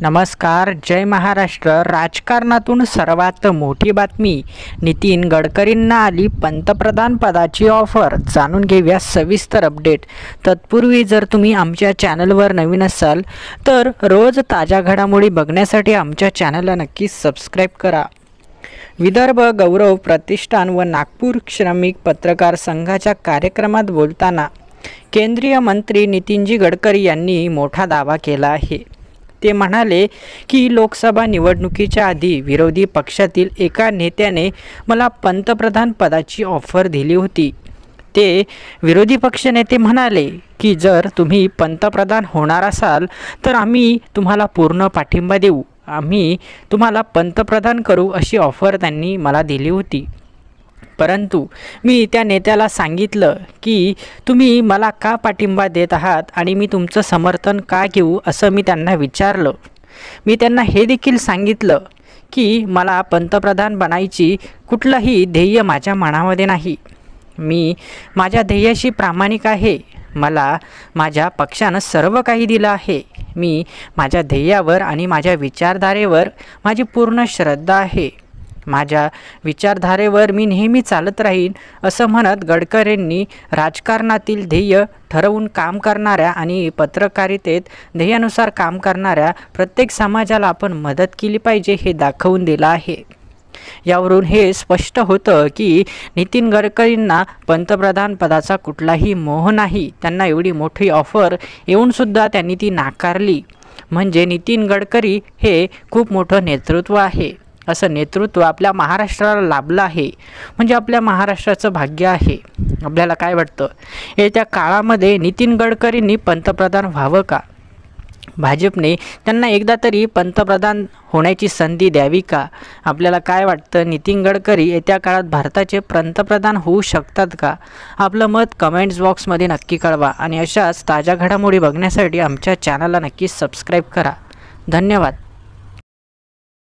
नमस्कार. जय महाराष्ट्र. राजकारणातून सर्वात मोठी बातमी. नितीन गडकरींना आली पंतप्रधान पदाची ऑफर. जाणून घेऊया सविस्तर अपडेट. तत्पूर्वी जर तुम्ही आमच्या चॅनलवर नवीन असाल तर रोज ताज्या घडामोडी बघण्यासाठी आमच्या चॅनलला नक्की सबस्क्राईब करा. विदर्भ गौरव प्रतिष्ठान व नागपूर श्रमिक पत्रकार संघाच्या कार्यक्रमात बोलताना केंद्रीय मंत्री नितीनजी गडकरी यांनी मोठा दावा केला आहे. ते म्हणाले की लोकसभा निवडणुकीच्या आधी विरोधी पक्षातील एका नेत्याने मला पंतप्रधान पदाची ऑफर दिली होती. ते विरोधी पक्षनेते म्हणाले की जर तुम्ही पंतप्रधान होणार असाल तर आम्ही तुम्हाला पूर्ण पाठिंबा देऊ, आम्ही तुम्हाला पंतप्रधान करू अशी ऑफर त्यांनी मला दिली होती. परंतु मी त्या नेत्याला सांगितलं की तुम्ही मला का पाठिंबा देत आहात आणि मी तुमचं समर्थन का घेऊ असं मी त्यांना विचारलं. मी त्यांना हे देखील सांगितलं की मला पंतप्रधान बनायची कुठलंही ध्येय माझ्या मनामध्ये नाही. मी माझ्या ध्येयाशी प्रामाणिक आहे. मला माझ्या पक्षानं सर्व काही दिलं आहे. मी माझ्या ध्येयावर आणि माझ्या विचारधारेवर माझी पूर्ण श्रद्धा आहे. माझ्या विचारधारेवर मी नेहमी चालत राहीन असं म्हणत गडकरींनी राजकारणातील ध्येय ठरवून काम करणाऱ्या आणि पत्रकारितेत ध्येयानुसार काम करणाऱ्या प्रत्येक समाजाला आपण मदत केली पाहिजे हे दाखवून दिलं आहे. यावरून हे स्पष्ट होतं की नितीन गडकरींना पंतप्रधान पदाचा कुठलाही मोह नाही. त्यांना एवढी मोठी ऑफर येऊनसुद्धा त्यांनी ती नाकारली. म्हणजे नितीन गडकरी हे खूप मोठं नेतृत्व आहे. असं नेतृत्व आपल्या महाराष्ट्राला लाभलं आहे. म्हणजे आपल्या महाराष्ट्राचं भाग्य आहे. आपल्याला काय वाटतं, येत्या काळामध्ये नितीन गडकरींनी पंतप्रधान व्हावं का? भाजपने त्यांना एकदा तरी पंतप्रधान होण्याची संधी द्यावी का? आपल्याला काय वाटतं, नितीन गडकरी येत्या काळात भारताचे पंतप्रधान होऊ शकतात का? आपलं मत कमेंट्स बॉक्समध्ये नक्की कळवा आणि अशाच ताज्या घडामोडी बघण्यासाठी आमच्या चॅनलला नक्की सबस्क्राईब करा. धन्यवाद.